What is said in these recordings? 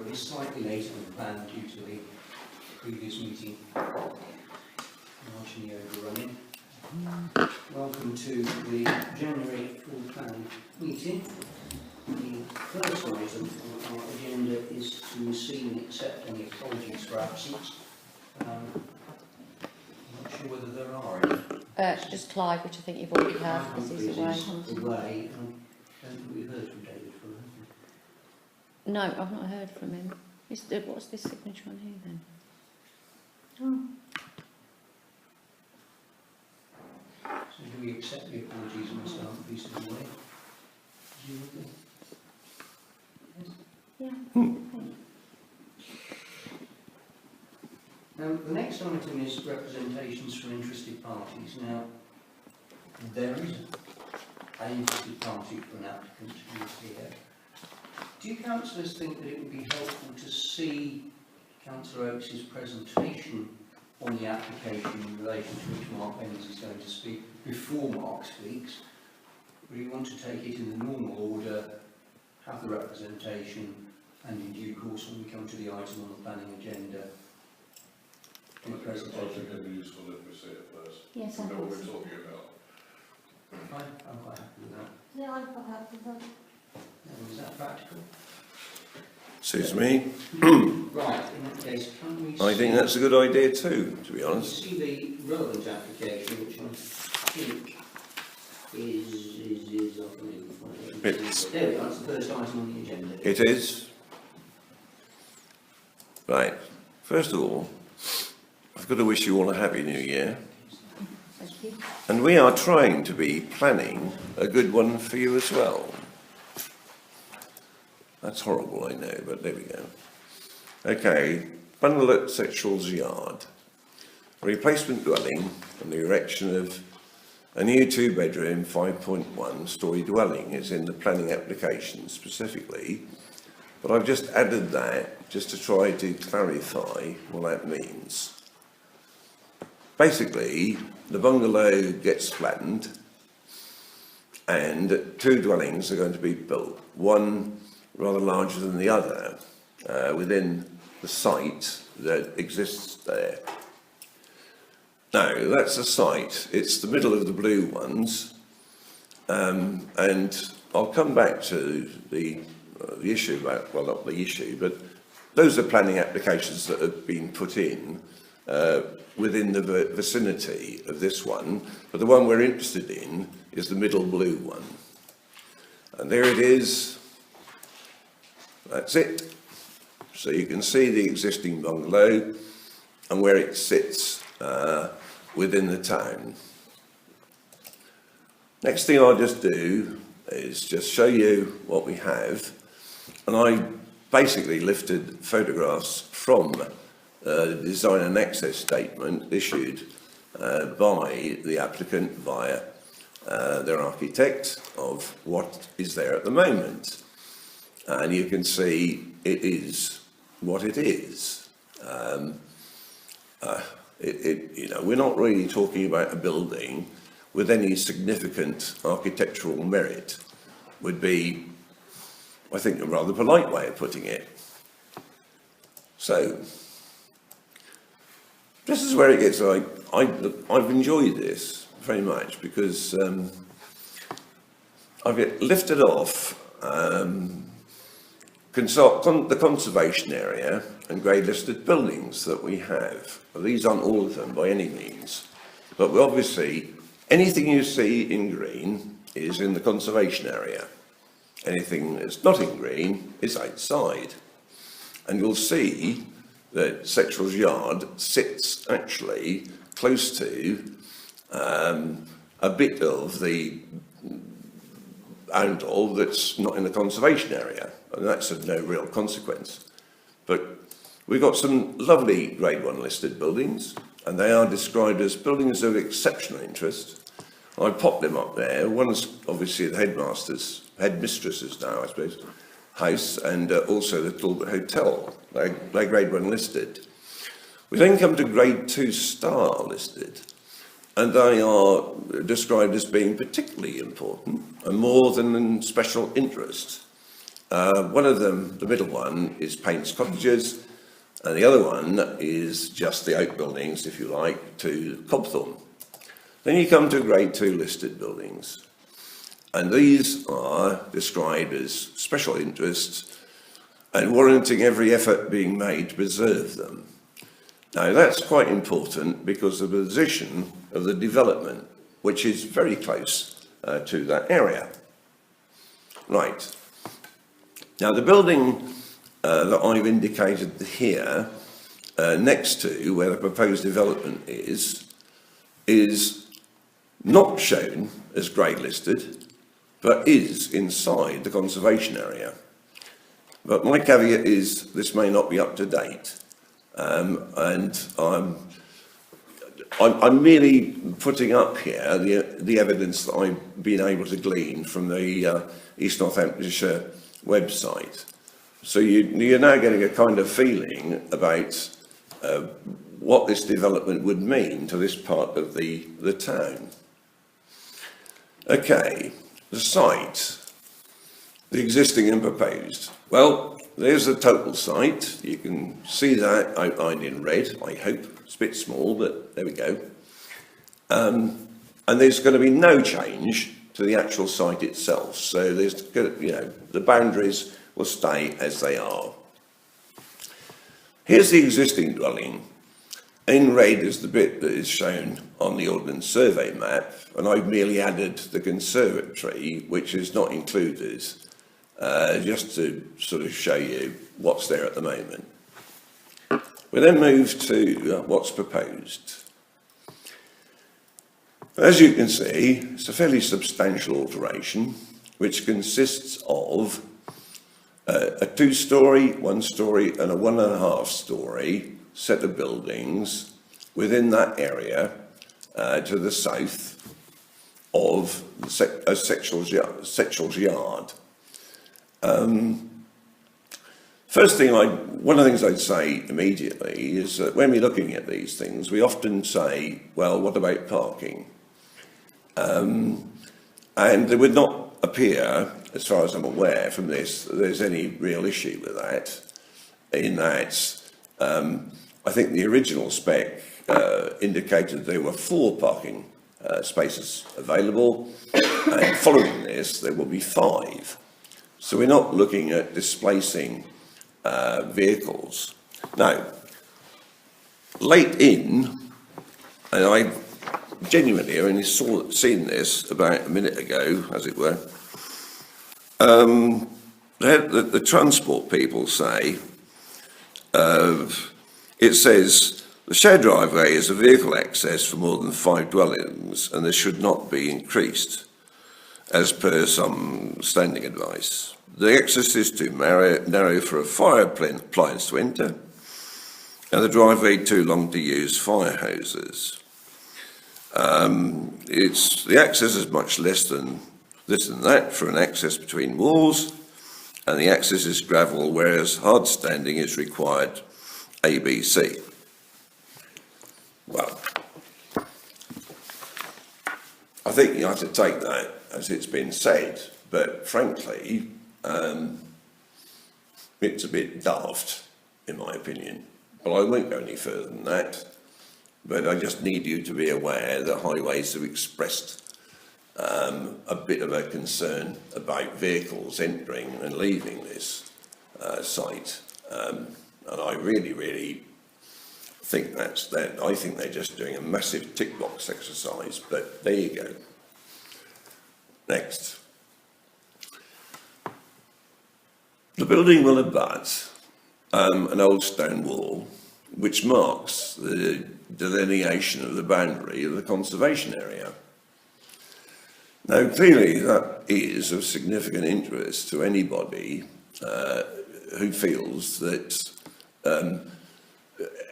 We're slightly later than planned due to the previous meeting marginally overrunning. Welcome to the January full plan meeting. The first item on our agenda is to receive and accept any apologies for absence. I'm not sure whether there are any. It's just Clive, which I think you've already heard, Clive because he's Humphreys away. is away, and I don't think we've heard from David for a No, I've not heard from him. What's this signature on here then? Oh, So do we accept the apologies of Mr. Humphreys is away? Presumably? yeah. The next item is representations from interested parties. Now, there is an interested party for an applicant who is here. Do you councillors think that it would be helpful to see Councillor Oakes' presentation on the application in relation to which Mark Bennett is going to speak before Mark speaks? Or do you want to take it in the normal order, have the representation, and in due course when we come to the item on the planning agenda? I think it'd be useful if we see it first. Yes, We I know what think we're so. talking about. I'm quite happy with that. Yeah, I'm quite happy with that. Is that practical? Suits me. Right, in that case, can we I think that's a good idea too, to be honest. see the relevant application, which I think is I can It's- there we are, that's the first item on the agenda. It is. Right. First of all, I've got to wish you all a happy new year. Thank you. And we are trying to be planning a good one for you as well. That's horrible, I know, but there we go. Okay, bundle at Sectional's Yard. Replacement dwelling and the erection of a new two-bedroom 5.1 storey dwelling is in the planning application specifically, but I've just added that just to try to clarify what that means. Basically, the bungalow gets flattened and two dwellings are going to be built, one rather larger than the other, within the site that exists there. Now, that's a site, it's the middle of the blue ones, and I'll come back to the issue about, well, not the issue, but those are planning applications that have been put in within the vicinity of this one, but the one we're interested in is the middle blue one. And there it is. That's it. So you can see the existing bungalow and where it sits within the town. Next thing I'll just do is just show you what we have. And I basically lifted photographs from the design and access statement issued by the applicant via their architect of what is there at the moment. And you can see it is what it is. You know, we're not really talking about a building with any significant architectural merit. Would be, I think, a rather polite way of putting it. So, this is where it gets. I've enjoyed this very much because I've lifted off the conservation area and grey listed buildings that we have. Well, these aren't all of them by any means, but we obviously, anything you see in green is in the conservation area. Anything that's not in green is outside. And you'll see that Sectional's Yard sits actually close to a bit of the Oundle that's not in the conservation area, and that's of no real consequence. But we've got some lovely Grade 1 listed buildings, and they are described as buildings of exceptional interest. I popped them up there. One's obviously the headmistress's now, I suppose, house, and also the Talbot Hotel. They're Grade 1 listed. We then come to Grade 2 star listed, and they are described as being particularly important and more than in special interest. One of them, the middle one, is Payne's Cottages, and the other one is just the Oak Buildings, if you like, to Cobthorne. Then you come to Grade 2 listed buildings, and these are described as special interests and warranting every effort being made to preserve them. Now, that's quite important because of the position of the development, which is very close to that area. Right. Now, the building that I've indicated here, next to where the proposed development is not shown as grade listed, but is inside the conservation area. But my caveat is this may not be up to date, and I'm merely putting up here the evidence that I've been able to glean from the East Northamptonshire website. So you're now getting a kind of feeling about what this development would mean to this part of the town. Okay, the site, the existing and proposed. Well, there's the total site. You can see that outlined in red, I hope. It's a bit small, but there we go. And there's going to be no change to the actual site itself. So there's, the boundaries will stay as they are. Here's the existing dwelling. In red is the bit that is shown on the Ordnance Survey map, and I've merely added the conservatory, which is not included, just to sort of show you what's there at the moment. We then move to what's proposed. As you can see, it's a fairly substantial alteration, which consists of a 2-storey, 1-storey and a 1.5-storey set of buildings within that area to the south of a Sectionals Yard. One of the things I'd say immediately is that when we're looking at these things, we often say, well, what about parking? And there would not appear, as far as I'm aware from this, that there's any real issue with that, in that I think the original spec indicated there were 4 parking spaces available, and following this there will be 5. So we're not looking at displacing vehicles. Now, late in, and I genuinely only seen this about a minute ago, as it were, the transport people say, it says, the shared driveway is a vehicle access for more than 5 dwellings and this should not be increased, as per some standing advice. The access is too narrow for a fire appliance to enter, and the driveway too long to use fire hoses. The access is much less than this and that for an access between walls, and the access is gravel, whereas hard standing is required ABC. Well, I think you have to take that as it's been said, but frankly, it's a bit daft, in my opinion. But I won't go any further than that. But I just need you to be aware that Highways have expressed a bit of a concern about vehicles entering and leaving this site. And I really think that's that. I think they're just doing a massive tick box exercise, but there you go. Next. The building will abut an old stone wall, which marks the delineation of the boundary of the conservation area. Now, clearly that is of significant interest to anybody who feels that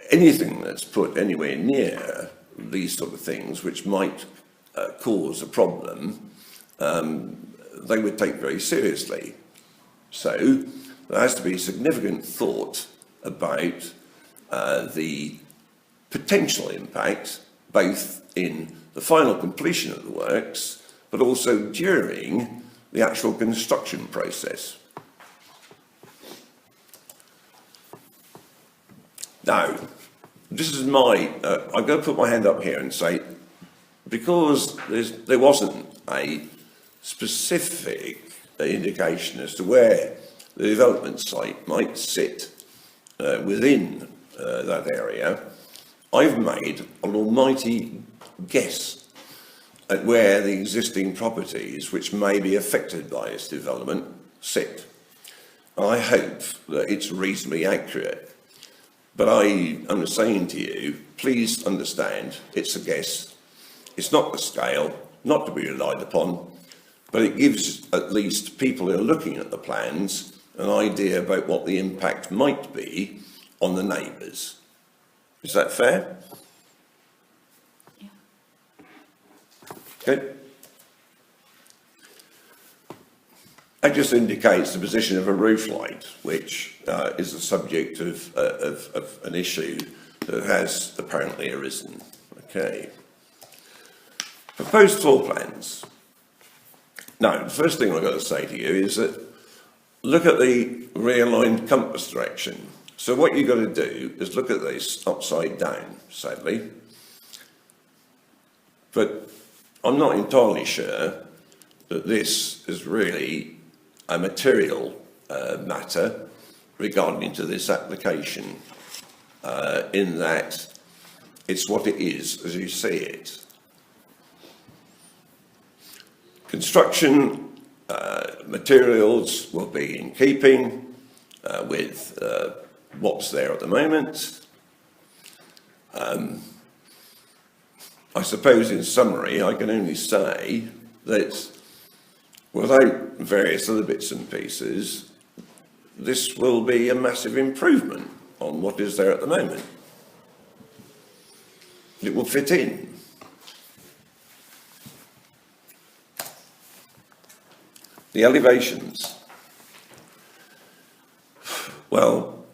anything that's put anywhere near these sort of things, which might cause a problem, they would take very seriously. So there has to be significant thought about the potential impact, both in the final completion of the works, but also during the actual construction process. Now, this is my, I'm going to put my hand up here and say, because there wasn't a specific indication as to where the development site might sit within that area, I've made an almighty guess at where the existing properties which may be affected by this development sit. I hope that it's reasonably accurate. But I am saying to you, please understand, it's a guess. It's not the scale, not to be relied upon, but it gives at least people who are looking at the plans an idea about what the impact might be on the neighbours. Is that fair? Yeah. Okay. That just indicates the position of a roof light, which is the subject of an issue that has apparently arisen. Okay. Proposed floor plans. Now, the first thing I've got to say to you is that look at the realigned compass direction. So what you've got to do is look at this upside down, sadly. But I'm not entirely sure that this is really a material matter regarding to this application, in that it's what it is as you see it. Construction materials will be in keeping with what's there at the moment. I suppose in summary I can only say that without various other bits and pieces, this will be a massive improvement on what is there at the moment. It will fit in. The elevations. Well,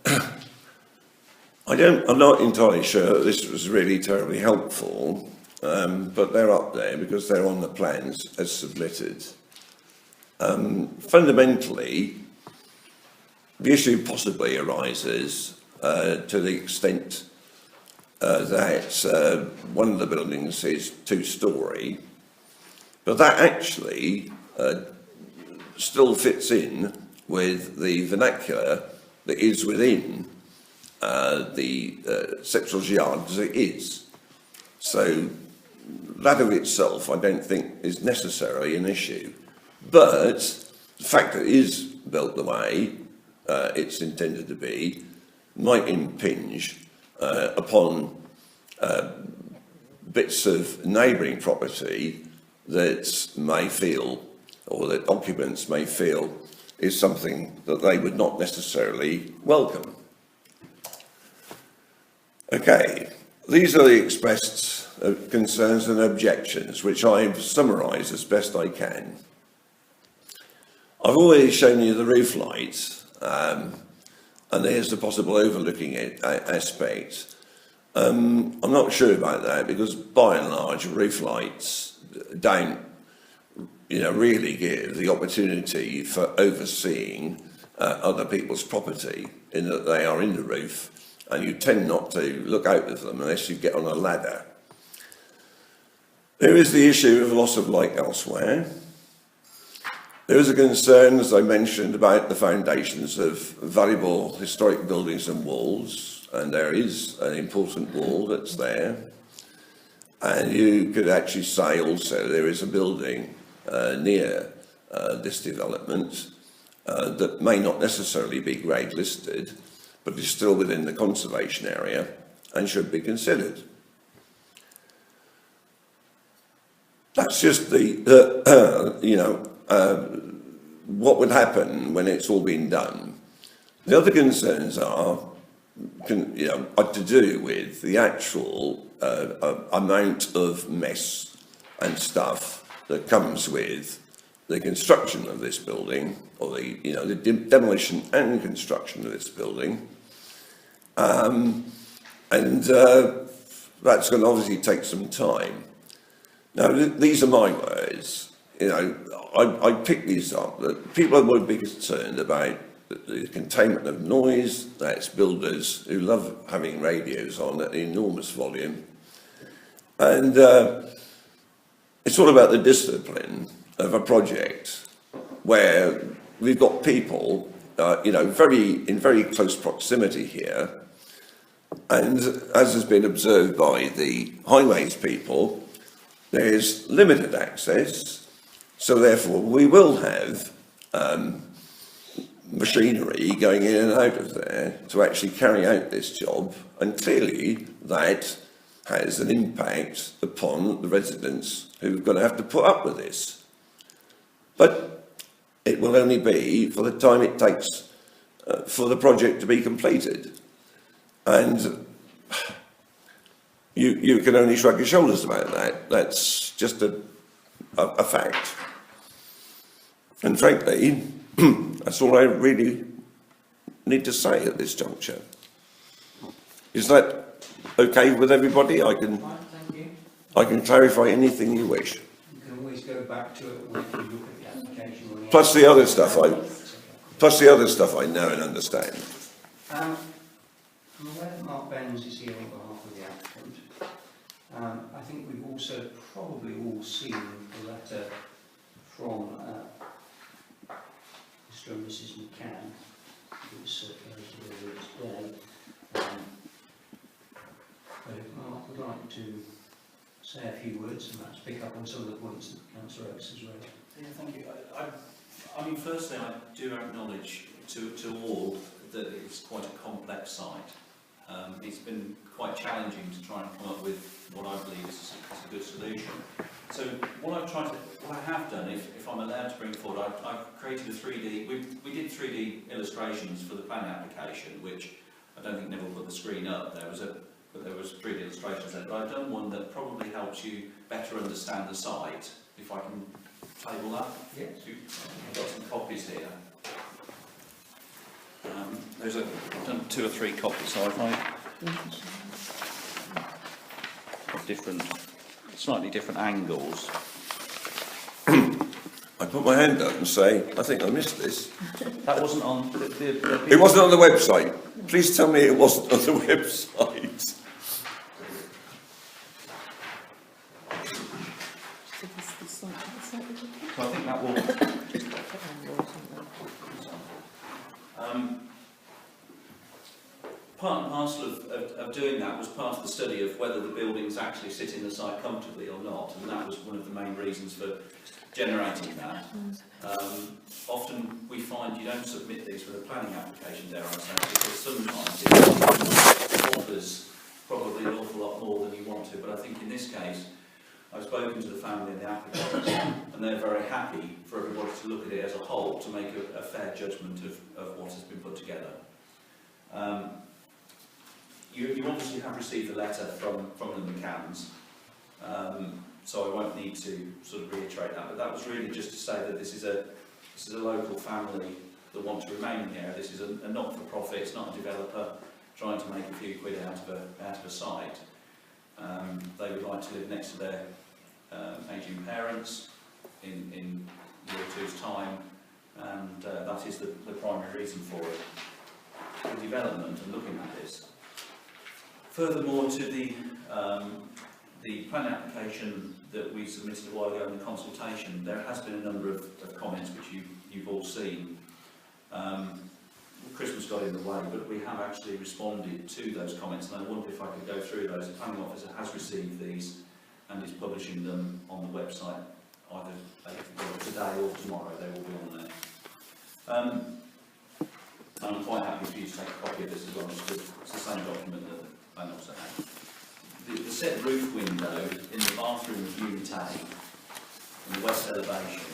I'm not entirely sure that this was really terribly helpful, but they're up there because they're on the plans as submitted. Fundamentally, the issue possibly arises to the extent that one of the buildings is 2-storey, but that actually still fits in with the vernacular that is within the Secretariat Yard as it is. So that of itself I don't think is necessarily an issue. But the fact that it is built the way it's intended to be might impinge upon bits of neighbouring property that may feel, or that occupants may feel, is something that they would not necessarily welcome. Okay, these are the expressed concerns and objections, which I've summarised as best I can. I've already shown you the roof lights, and there's the possible overlooking aspect. I'm not sure about that because, by and large, roof lights don't, really give the opportunity for overseeing other people's property, in that they are in the roof, and you tend not to look out of them unless you get on a ladder. There is the issue of loss of light elsewhere. There is a concern, as I mentioned, about the foundations of valuable historic buildings and walls, and there is an important wall that's there. And you could actually say also there is a building near this development that may not necessarily be grade listed, but is still within the conservation area and should be considered. That's just what would happen when it's all been done. The other concerns are to do with the actual amount of mess and stuff that comes with the construction of this building, or the demolition and construction of this building, and that's going to obviously take some time. Now, these are my words. I picked these up. That people would be concerned about the containment of noise, that's builders who love having radios on at enormous volume. And it's all about the discipline of a project where we've got people, in very close proximity here. And as has been observed by the highways people, there's limited access. So therefore, we will have machinery going in and out of there to actually carry out this job, and clearly that has an impact upon the residents who are going to have to put up with this. But it will only be for the time it takes for the project to be completed. And you can only shrug your shoulders about that. That's just a fact. And frankly, that's all I really need to say at this juncture. Is that okay with everybody? Right, thank you. I can clarify anything you wish. You can always go back to it when you look at the application. Plus the other stuff I know and understand. I'm aware that Mark Benz is here on behalf of the applicant. I think we've also probably all seen the letter from Mr. and Mrs. McCann, who was circulated earlier today. But if Mark would like to say a few words and perhaps pick up on some of the points that Councillor Oates has raised. Yeah, thank you. I mean, firstly, I do acknowledge to all that it's quite a complex site. It's been quite challenging to try and come up with what I believe is a good solution. So what I have done, if I'm allowed to bring forward, I've created a 3D. We did 3D illustrations for the planning application, which I don't think Neville put the screen up. There was 3D illustrations there, but I've done one that probably helps you better understand the site. If I can table that. Yes. I've got some copies here. I've done 2 or 3 copies, so if I slightly different angles. I put my hand up and say, I think I missed this. That wasn't on It wasn't on the website. Please tell me it wasn't on the website. So I think that will. Part and parcel of doing that was part of the study of whether the buildings actually sit in the site comfortably or not, and that was one of the main reasons for generating that. Often we find you don't submit these with a planning application, dare I say, because sometimes it offers probably an awful lot more than you want to, but I think in this case I've spoken to the family and the applicants, and they're very happy for everybody to look at it as a whole to make a fair judgment of what has been put together. You obviously have received a letter from the McCanns, so I won't need to sort of reiterate that, but that was really just to say that this is a local family that want to remain here. This is a not-for-profit, it's not a developer trying to make a few quid out of a site. They would like to live next to their ageing parents in a year or two's time, and that is the primary reason for it. The development and looking at this. Furthermore, to the planning application that we submitted a while ago in the consultation, there has been a number of comments which you've all seen. Christmas got in the way, but we have actually responded to those comments, and I wonder if I could go through those. The planning officer has received these and is publishing them on the website either today or tomorrow. They will be on there. I'm quite happy for you to take a copy of this as well, because it's the same document that the planning officer had. The set roof window in the bathroom of Unit A, in the west elevation,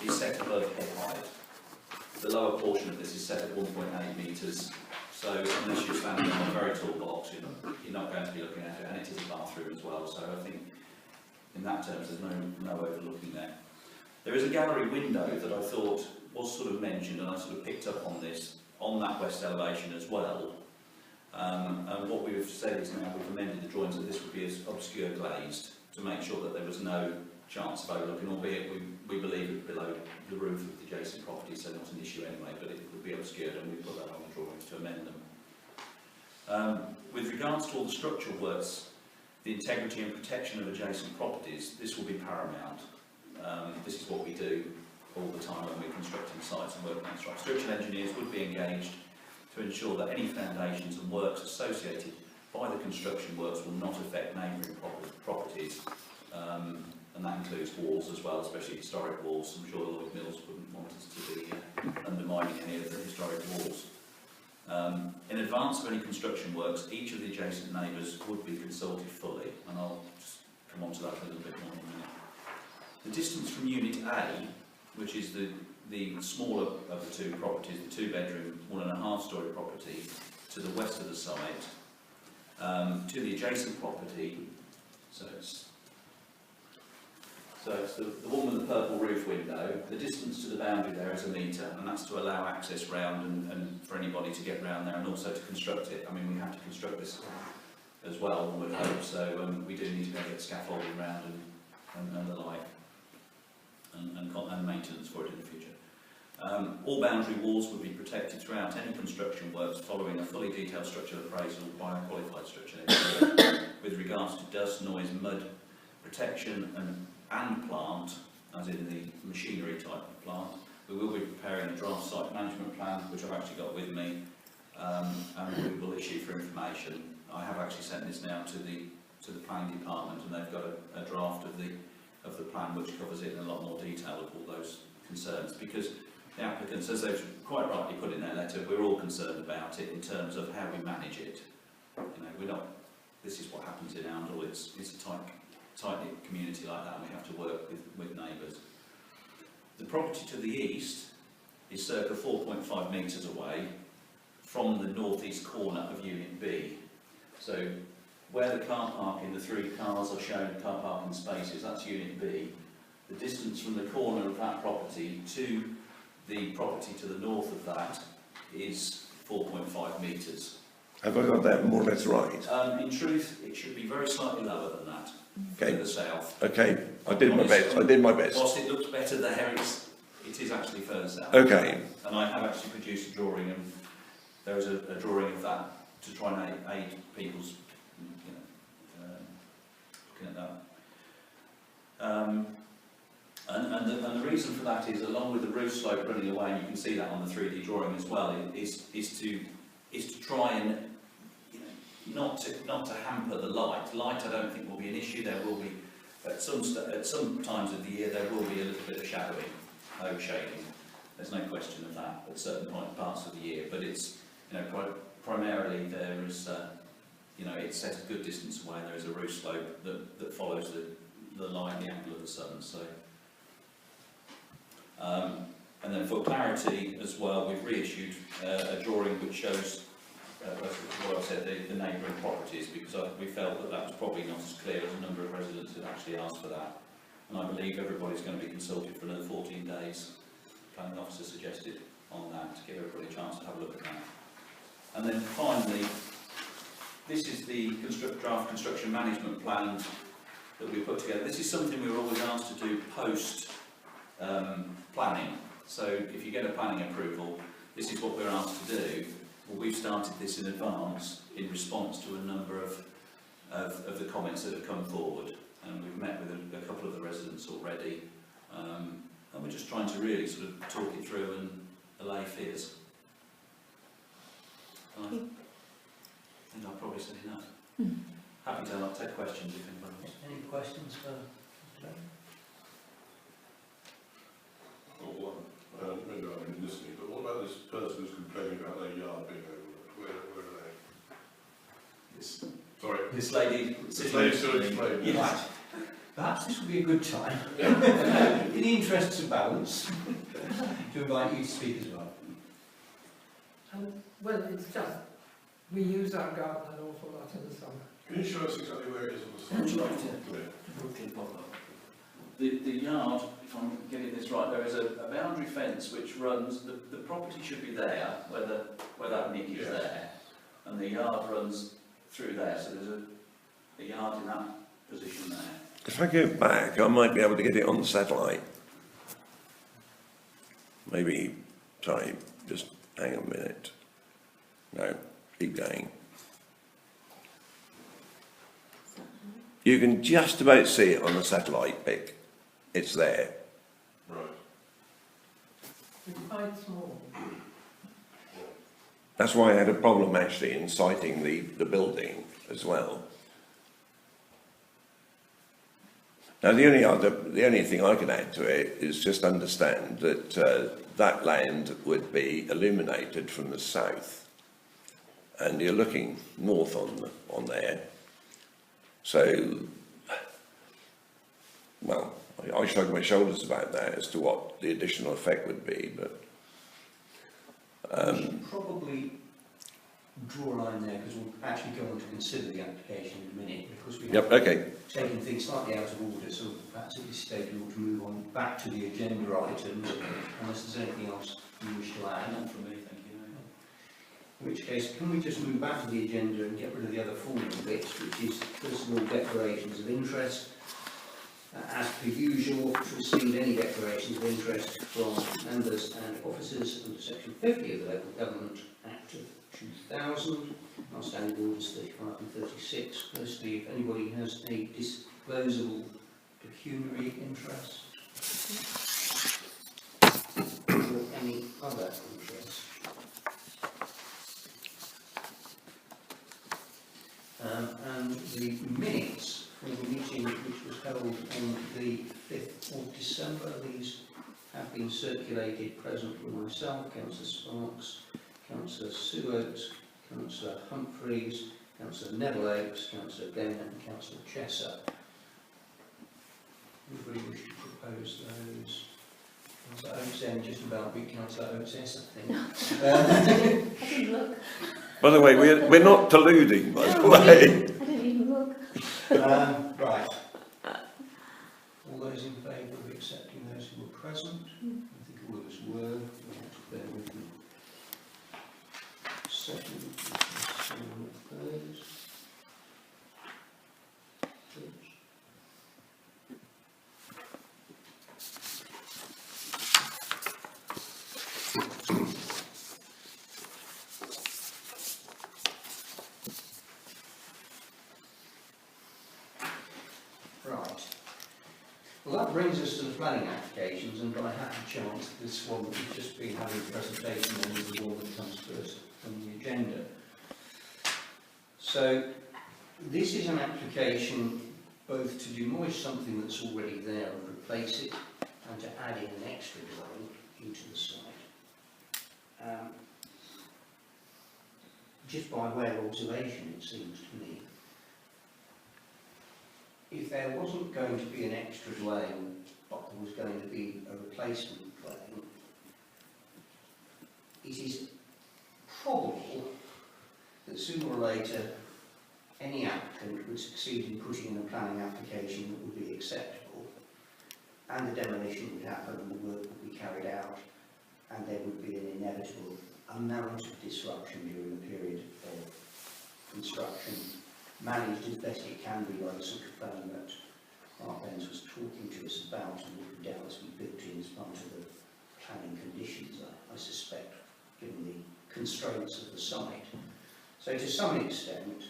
is set above head height. The lower portion of this is set at 1.8 metres, so unless you're standing on a very tall box, you're not going to be looking at it, and it is a bathroom as well, so I think in that terms there's no overlooking there. There is a gallery window that I thought was sort of mentioned, and I sort of picked up on this, on that west elevation as well. And what we've said is now we've amended the drawings that this would be as obscure glazed to make sure that there was no chance of overlooking, albeit we believe it's below the roof of the adjacent property, so not an issue anyway, but it would be obscured, and we put that on the drawings to amend them. With regards to all the structural works, the integrity and protection of adjacent properties, this will be paramount. This is what we do all the time when we're constructing sites and working on sites. Structural engineers would be engaged to ensure that any foundations and works associated by the construction works will not affect neighbouring properties, and that includes walls as well, especially historic walls. I'm sure Lloyd Mills wouldn't want us to be undermining any of the historic walls. In advance of any construction works, each of the adjacent neighbours would be consulted fully, and I'll just come on to that a little bit more in a minute. The distance from Unit A, which is the smaller of the two properties, the 2-bedroom, 1.5-storey property, to the west of the site, to the adjacent property, so it's the one with the purple roof window. The distance to the boundary there is 1 metre, and that's to allow access round and for anybody to get round there, and also to construct it. I mean, we have to construct this as well, one would hope, so we do need to go get scaffolding round and the like, and maintenance for it in the future. All boundary walls would be protected throughout any construction works following a fully detailed structural appraisal by a qualified structural engineer with regards to dust, noise, mud protection and plant, as in the machinery type of plant. We will be preparing a draft site management plan, which I've actually got with me, and we will issue for information. I have actually sent this now to the planning department, and they've got a draft of the plan which covers it in a lot more detail of all those concerns, because the applicants, as they've quite rightly put in their letter, we're all concerned about it in terms of how we manage it. You know, we're not. This is what happens in Oundle. It's a tight-knit community like that, and we have to work with neighbours. The property to the east is circa 4.5 metres away from the northeast corner of Unit B. So where the car parking, the 3 cars are shown car parking spaces, that's Unit B. The distance from the corner of that property to the property to the north of that is 4.5 metres. Have I got that more or less right? In truth, it should be very slightly lower than that, Okay. to the south. Okay, I did my best. I did my best. Whilst it looks better there, it is actually further south. Okay. And I have actually produced a drawing, and there is a drawing of that to try and aid people's, looking at that. And the reason for that is, along with the roof slope running away, and you can see that on the 3D drawing as well, is to try and not to hamper the light. Light, I don't think will be an issue. There will be at some times of the year there will be a little bit of shadowing, load shading. There's no question of that at certain parts of the year. But it's primarily there is it's set a good distance away. There is a roof slope that follows the line, the angle of the sun. So. And then for clarity as well, we've reissued a drawing which shows, what I said, the neighbouring properties, because we felt that was probably not as clear as a number of residents had actually asked for that. And I believe everybody's going to be consulted for another 14 days. The planning officer suggested on that, to give everybody a chance to have a look at that. And then finally, this is the draft construction management plan that we put together. This is something we were always asked to do post planning. So if you get a planning approval, this is what we're asked to do. Well, we've started this in advance in response to a number of the comments that have come forward, and we've met with a couple of the residents already, and we're just trying to really sort of talk it through and allay fears. I think I've probably said enough. Happy to take questions if anybody wants. Any questions for Mr. Lane? Maybe I've been listening, but what about this person who's complaining about their yard being overlooked? Where are they? Sorry. This lady... This lady still explaining. Yes. Perhaps this would be a good time, in the interests of balance, to invite you to speak as well. Well, it's just, we use our garden an awful lot in the summer. Can you show us exactly where it is on the Would you site? like to? The yard, if I'm getting this right, there is a boundary fence which runs, the property should be there, where that nick is there, and the yard runs through there, so there's a yard in that position there. If I go back, I might be able to get it on the satellite. Maybe, sorry, just hang on a minute. No, keep going. You can just about see it on the satellite pic. It's there. Right. It's quite small. That's why I had a problem actually in citing the building as well. Now the only thing I can add to it is just understand that that land would be illuminated from the south, and you're looking north on there. So, well, I shrug my shoulders about that as to what the additional effect would be, but we should probably draw a line there, because we'll actually go on to consider the application in a minute, because we have okay. taken things slightly out of order, so perhaps at this stage we ought to move on back to the agenda items, unless there's anything else you wish to add. None from me, thank you. In which case, can we just move back to the agenda and get rid of the other formal bits, which is, first of all, declarations of interest. As per usual, to receive any declarations of interest from members and officers under Section 50 of the Local Government Act of 2000, our standing orders 35 and 36. Firstly, if anybody has a disclosable pecuniary interest or any other interest. And the minutes for the meeting which was held on the 5th of December, these have been circulated. Present were myself, Councillor Sparks, Councillor Sue Oates, Councillor Humphreys, Councillor Neville Oates, Councillor Glenn and Councillor Chesser. Anybody wish to propose those? Councillor Oates then just about beat Councillor Oates, yes, I think. I didn't look. By the way, we're not colluding, by the way. I didn't even look. Right. All those in favour of accepting those who were present? I think all of us were. You have to bear with me. Second, those. Right. Well, that brings us to the planning applications, and by happy chance, this one that we've just been having a presentation on is the one that comes first on the agenda. So, this is an application both to demolish something that's already there and replace it, and to add in an extra dwelling into the site. Just by way of observation, it seems to me, if there wasn't going to be an extra dwelling, but there was going to be a replacement dwelling, it is probable that sooner or later any applicant would succeed in putting in a planning application that would be acceptable, and the demolition would happen and the work would be carried out, and there would be an inevitable amount of disruption during the period of construction, managed as best it can be by the sort of plan that Mark Benz was talking to us about, and would doubtless be built in as part of the planning conditions, I suspect, given the constraints of the site. So to some extent,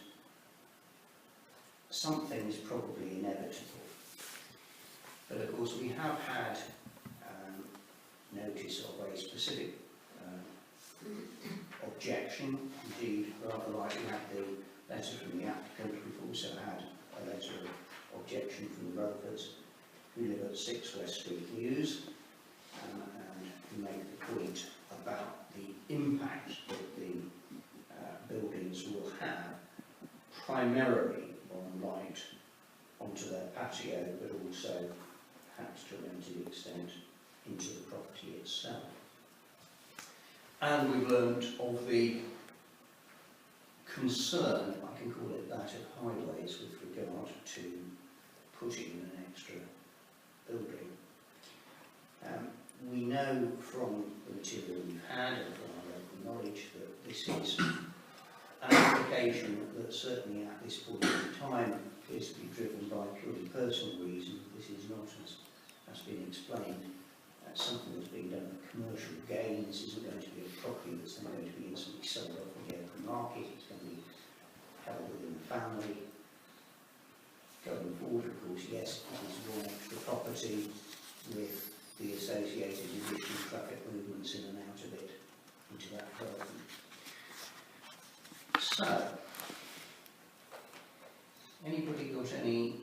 something is probably inevitable. But of course we have had notice of a specific objection. Indeed, rather like we had the letter from the applicant, we've also had a letter of objection from the brokers who live at 6 West Street News, and who make the point about the impact that the buildings will have, primarily on light onto their patio, but also perhaps to a limited extent into the property itself. And we've learnt of the concern, I can call it that, of Highways with regard to putting in an extra building. We know from the material we've had and from our local knowledge that this is an application application that certainly at this point in time appears to be driven by purely personal reasons. This is not, as has been explained, something that's being done for commercial gain. This isn't going to be a property that's then going to be instantly sold off on the open market. It's going to be held within the family. Going forward, of course, yes, it is one extra property with the associated additional traffic movements in and out of it into that garden. So, anybody got any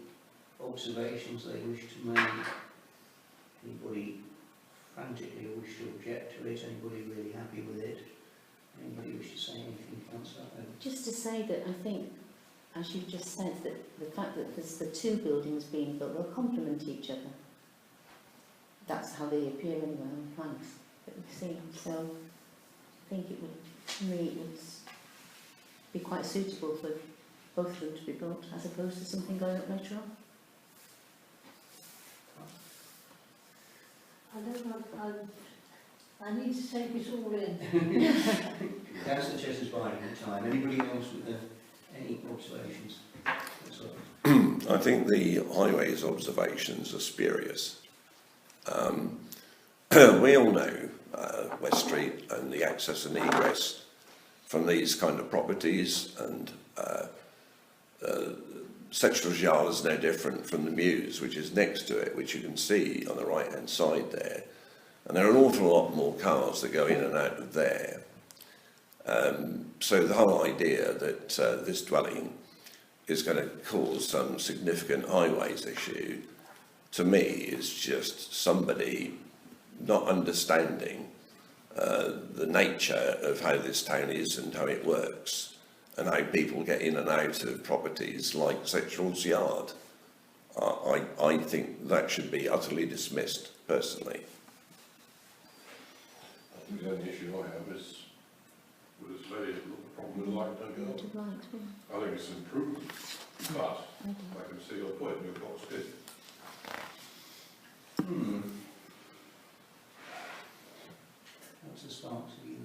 observations they wish to make? Anybody frantically wish to object to it? Anybody really happy with it? Anybody wish to say anything, Councillor? Just to say that I think, as you've just said, that the fact that there's the two buildings being built, they'll complement each other. That's how they appear anyway on plans that we've seen. So I think it would, to me, it would be quite suitable for both of them to be built, as opposed to something going up later on. I need to take it all in. Councillor Chess is buying the time. Anybody else with any observations? I think the highways observations are spurious. We all know West Street and the access and egress from these kind of properties, and Sectional Yard is no different from the Mews, which is next to it, which you can see on the right hand side there. And there are an awful lot more cars that go in and out of there. So the whole idea that this dwelling is going to cause some significant highways issue, to me, is just somebody not understanding the nature of how this town is and how it works, and how people get in and out of properties like Sectional's Yard. I think that should be utterly dismissed, personally. I think the only issue I have is with this lady, the problem with light don't go on. I think it's an improvement, but I can see your point, you've got to do. What's the start to you?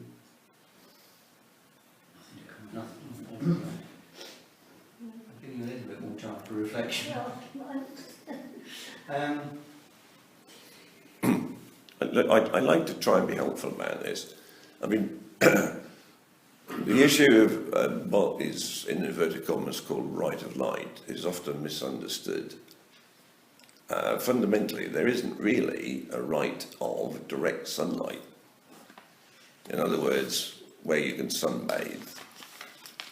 Nothing. I'll give you a little bit more time for reflection. Look, I like to try and be helpful about this. I mean, the issue of what is, in inverted commas, called right of light is often misunderstood. Fundamentally, there isn't really a right of direct sunlight. In other words, where you can sunbathe.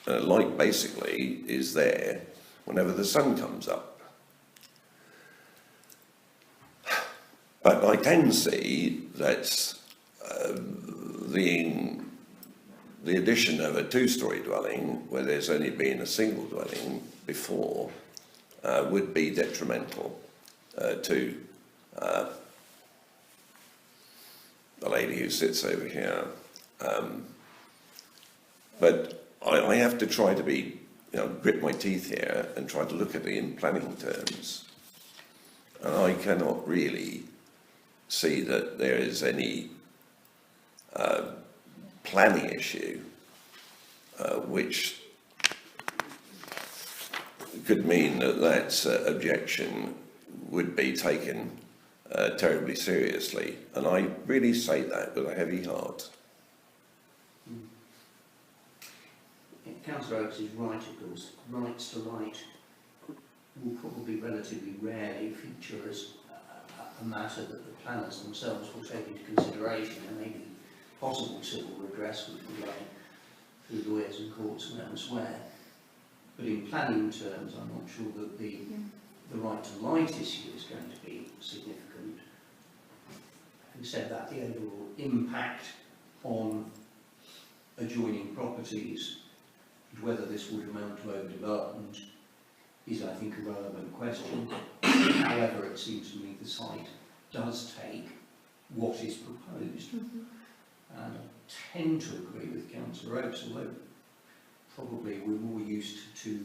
Light basically is there whenever the sun comes up. But I can see that the addition of a two-storey dwelling, where there's only been a single dwelling before, would be detrimental to the lady who sits over here. But I have to try to be, grit my teeth here and try to look at it in planning terms. And I cannot really see that there is any planning issue which could mean that objection would be taken terribly seriously. And I really say that with a heavy heart. Councillor Oakes is right, of course. Rights to light will probably relatively rarely feature as a matter that the planners themselves will take into consideration. There may be possible civil redress, which will lie through lawyers and courts and elsewhere. But in planning terms, I'm not sure that the right to light issue is going to be significant. Having said that, the overall impact on adjoining properties, whether this would amount to overdevelopment, is, I think, a relevant question. However, it seems to me the site does take what is proposed. And I tend to agree with Councillor Oakes, although probably we're more used to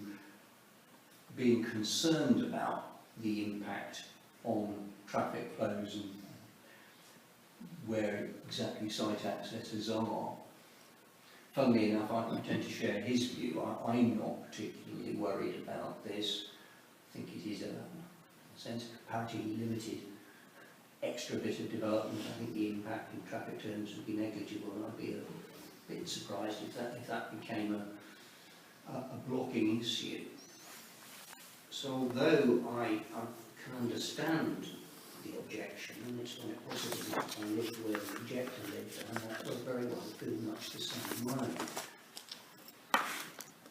being concerned about the impact on traffic flows and where exactly site accesses are. funnily enough, I tend to share his view. I'm not particularly worried about this. I think it is a sense of comparatively limited extra bit of development. I think the impact in traffic terms would be negligible, and I'd be a bit surprised if that became a blocking issue. So although I can understand the objection, and it's not possible that I lived where the objector lived, and that will very well feel much the same way.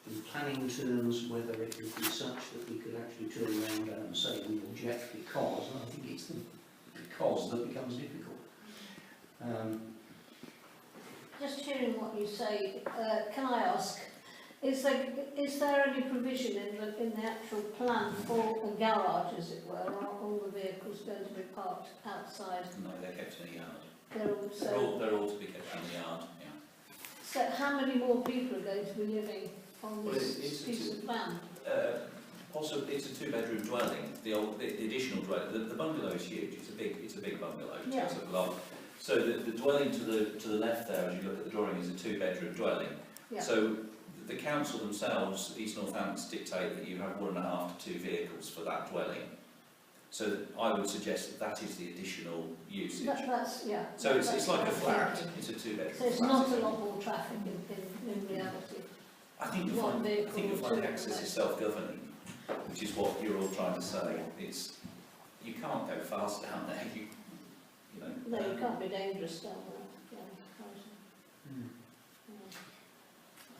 In planning terms, whether it would be such that we could actually turn around and say we object because, and I think it's the because that becomes difficult. Just hearing what you say, can I ask, is there any provision in the actual plan for a garage, as it were, or are all the vehicles going to be parked outside? No, they're kept in the yard. They're They're all to be kept in the yard, yeah. So how many more people are going to be living on Well, this it's piece of land? Possibly, it's a two-bedroom dwelling. The additional dwelling, the bungalow is huge. It's a big bungalow. It Yeah. takes up a lot. So the dwelling to the left there, as you look at the drawing, is a two-bedroom dwelling. Yeah. So the council themselves, East Northampton, dictate that you have 1.5 to 2 vehicles for that dwelling. So I would suggest that is the additional usage. That's, yeah. So it's that's like a what I'm flat. thinking. It's a two-bedroom So it's flat. not a lot more traffic in reality. I think you'll One find, vehicle or the two, access right. is self-governing, which is what you're all trying to say. It's, you can't go fast down there, you know. No, you can't be dangerous down there.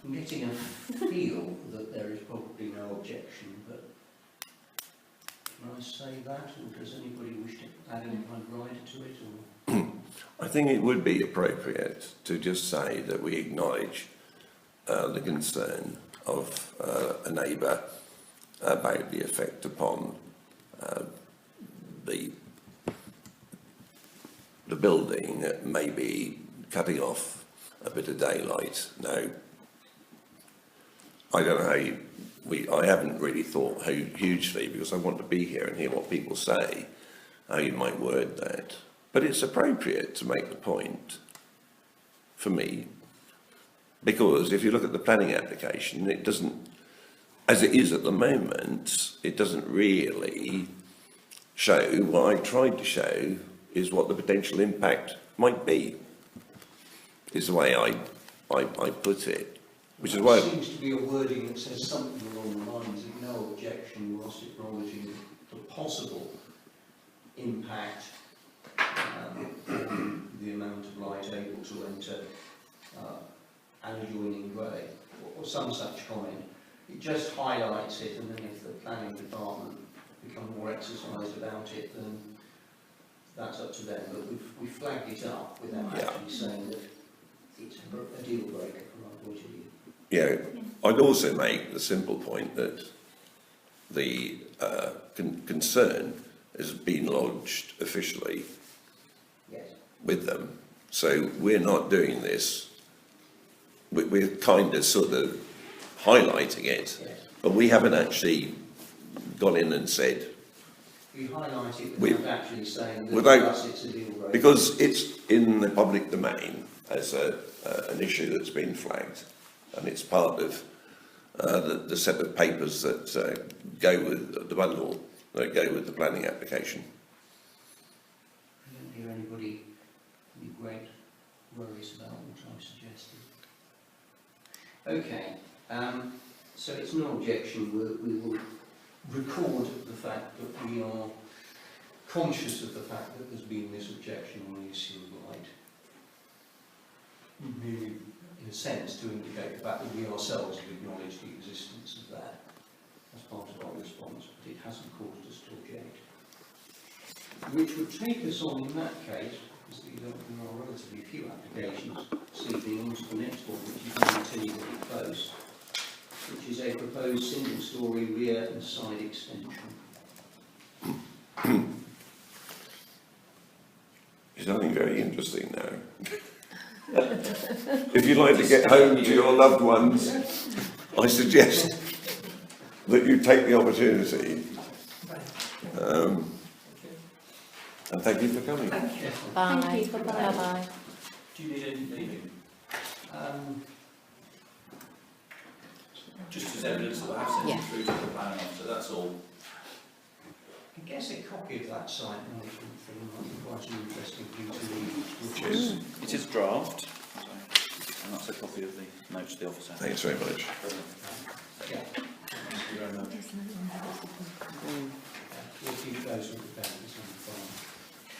I'm getting a feel that there is probably no objection, but can I say that, or does anybody wish to add any kind of rider to it? Or? I think it would be appropriate to just say that we acknowledge the concern of a neighbour about the effect upon the building, maybe cutting off a bit of daylight. Now, I don't know how I haven't really thought how hugely, because I want to be here and hear what people say, how you might word that. But it's appropriate to make the point, for me, because if you look at the planning application, it doesn't, as it is at the moment, it doesn't really show what I tried to show is what the potential impact might be, is the way I put it. Which is why There seems to be a wording that says something along the lines of no objection whilst acknowledging the possible impact on the amount of light able to enter an adjoining grade, or some such comment. It just highlights it, and then if the planning department become more exercised about it, then that's up to them. But we've flagged it up without actually saying that it's a deal breaker from our point of view. Yeah, I'd also make the simple point that the concern has been lodged officially Yes. with them. So we're not doing this, we're kind of sort of highlighting it, Yes. but we haven't actually gone in and said, We highlight it We- without actually saying that without- for us it's a deal breaker. because it's in the public domain as an issue that's been flagged, and it's part of the set of papers that go with the bundle, that go with the planning application. I don't hear anybody with great worries about what I've suggested. Okay, so it's no objection. We will record the fact that we are conscious of the fact that there's been this objection on the issue of light. Really, in a sense, to indicate the fact that we ourselves have acknowledged the existence of that as part of our response, but it hasn't caused us to object. Which would take us on, in that case, because there are relatively few applications this evening, onto the next one, which is relatively close, which is a proposed single-storey rear and side extension. It's something very interesting now. If you'd like to get home to your loved ones, I suggest that you take the opportunity. And thank you for coming. Thank you. Bye. Thank you. Bye-bye. Bye-bye. Do you need any leaving? Just as evidence that I have sent Yeah. it through to the planning officer, that's all. I guess a copy of that site management thing might be quite an interesting thing to read. It is draft, so, and that's a copy of the notes to the officer. Thanks very much. Yeah, Thank you very much. we'll keep those with the balance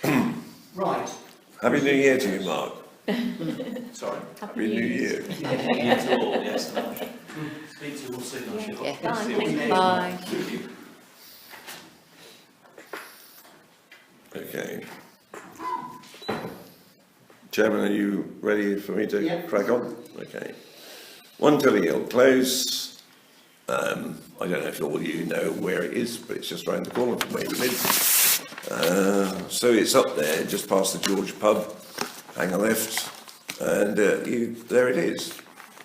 on the file. Right. Happy New Year to you, Mark. Sorry. Happy New Year. Happy New Year to all, yes, and I'll speak to you all soon, I'm sure. Yeah. See you all. Bye. Okay. Chairman, are you ready for me to Yeah. crack on? Okay. 1 Tilly Hill Close. I don't know if all you know where it is, but it's just round the corner from where we live. So it's up there, just past the George pub, hang a left, and there it is.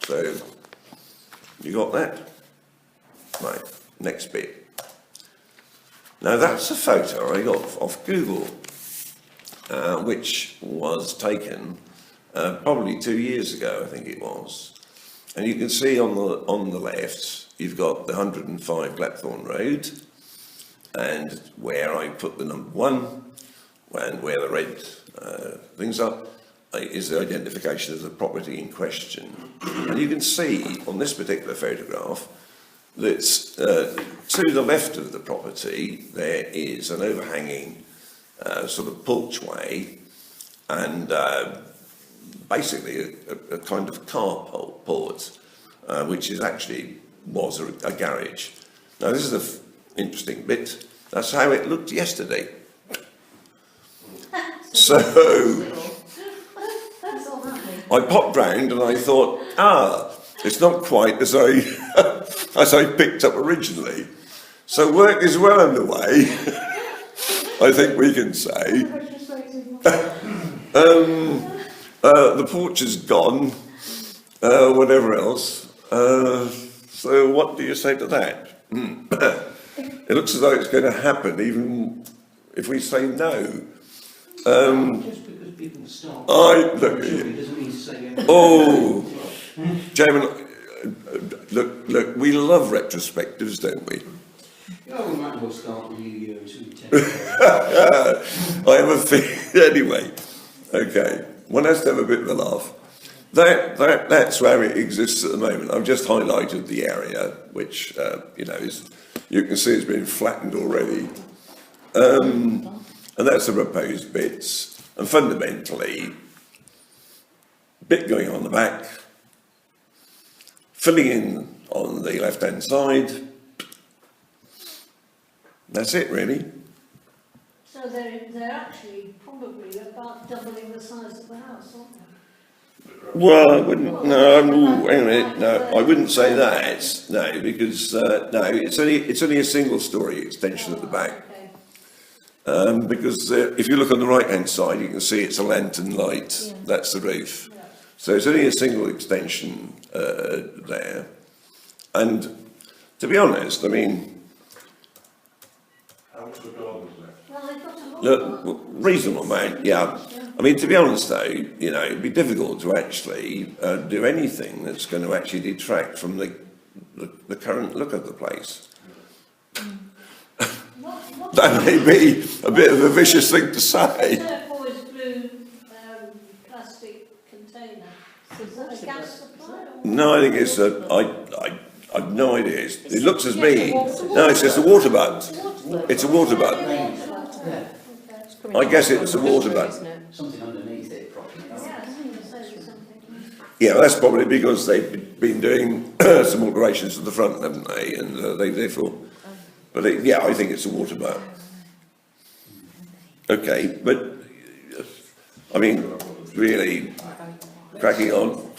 So, you got that? Right, next bit. Now that's a photo I got off Google, which was taken probably 2 years ago, I think it was. And you can see on the left, you've got the 105 Glapthorne Road, and where I put the number 1, and where the red things are, is the identification of the property in question. And you can see on this particular photograph that to the left of the property there is an overhanging sort of porchway and basically a kind of carport, which is actually was a garage. Now this is the interesting bit. That's how it looked yesterday. So That's all happening. I popped round and I thought, it's not quite as I picked up originally. So work is well underway, I think we can say. The porch is gone, whatever else. So what do you say to that? It looks as though it's going to happen even if we say no. Just because people start. Look, Surely doesn't mean to say anything. oh, Chairman, look, we love retrospectives, don't we? Oh, we might as well start the new year as we tend. I have a feeling, anyway. Okay, one has to have a bit of a laugh. That's where it exists at the moment. I've just highlighted the area, which, you can see it's been flattened already. And that's the proposed bits. And fundamentally, bit going on the back, filling in on the left-hand side. That's it, really. So they're actually probably about doubling the size of the house, aren't they? Well, I wouldn't. No, wait a minute. No, I wouldn't say that. No, because no, it's only a single-storey extension at the back. Okay. Because if you look on the right-hand side, you can see it's a lantern light. Yeah. That's the roof. Yeah. So it's only a single extension there. And to be honest, I mean, How much of the garden's left? Well, they've got a whole look, lot. reasonable amount, yeah. I mean, to be honest though, it'd be difficult to actually do anything that's going to actually detract from the current look of the place. What That may be a bit of a vicious thing to say. turquoise blue plastic container? Is that a gas supply? Or? No, I think it's I've no idea. It looks as me. No, it's just a water butt. It's a water butt. Yeah. I guess it's a water butt. Something underneath it, probably. Yeah, I was going to say something. Yeah, that's probably because they've been doing some alterations to the front, haven't they? And they therefore, but I think it's a water butt. Okay, but I mean, really, cracking on.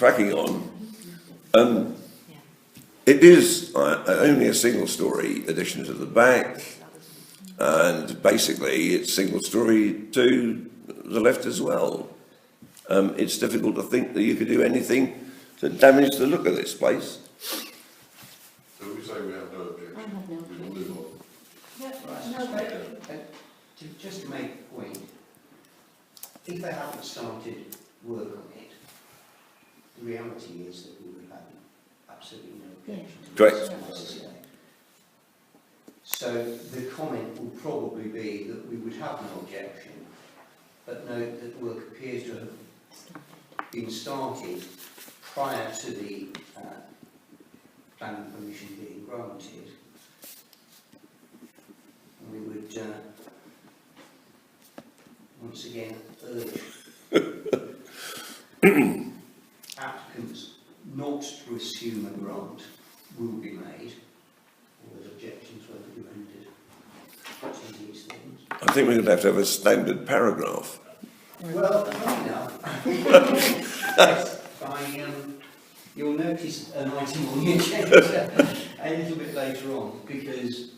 It is only a single-storey addition to the back, and basically it's single-storey to the left as well. It's difficult to think that you could do anything to damage the look of this place. So we say we have no objection. I have no We will move on. Yeah, no, but Just to make a point, if they haven't started work on it, the reality is that we would have absolutely no objection. Correct. So the comment will probably be that we would have no objection, but note that work appears to have been started prior to the planning permission being granted. And we would once again urge applicants not to assume a grant will be made, or that objections won't be rendered to these things. I think we're going to have a standard paragraph. Well, funny enough, yes, you'll notice an item on the agenda a little bit later on, because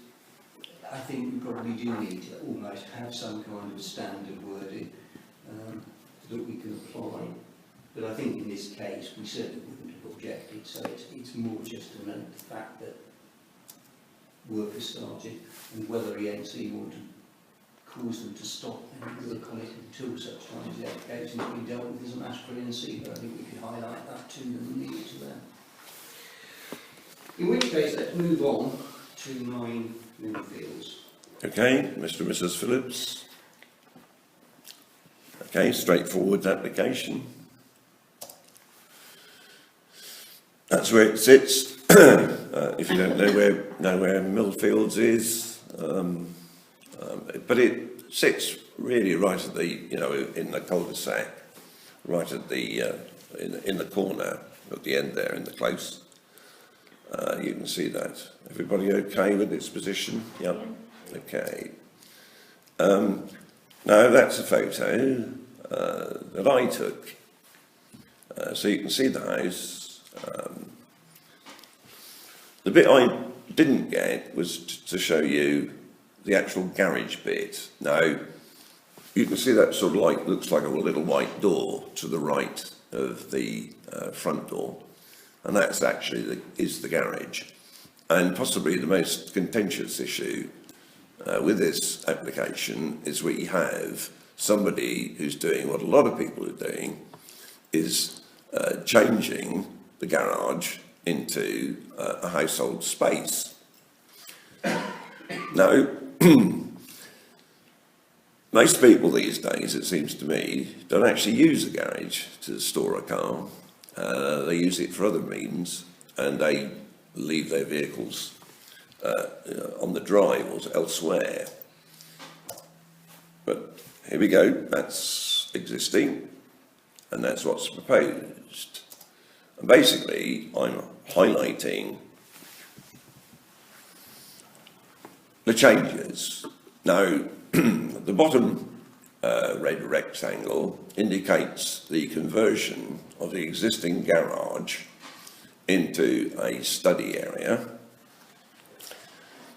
I think we probably do need to almost have some kind of standard wording that we can apply. But I think in this case, we certainly wouldn't have objected, so it's more just to note the fact that work has started, and whether ENC want to cause them to stop and work on it until such time as the application has been dealt with as a matter for ENC, but I think we could highlight that to them and leave it to them. In which case, let's move on to 9 Millfields. Okay, Mr. and Mrs. Phillips. Okay, straightforward application. That's where it sits. If you don't know where Millfields is, but it sits really right at the, in the cul-de-sac, right at the in the corner at the end there in the close. You can see that. Everybody okay with its position? Yep. Okay. Now that's a photo that I took. So you can see the house. The bit I didn't get was to show you the actual garage bit. Now, you can see that sort of looks like a little white door to the right of the front door, and that's actually is the garage. And possibly the most contentious issue with this application is we have somebody who's doing what a lot of people are doing, is changing the garage into a household space. Now, most people these days, it seems to me, don't actually use a garage to store a car. They use it for other means, and they leave their vehicles on the drive or elsewhere. But here we go, that's existing, and that's what's proposed. And basically, I'm highlighting the changes. Now, the bottom red rectangle indicates the conversion of the existing garage into a study area.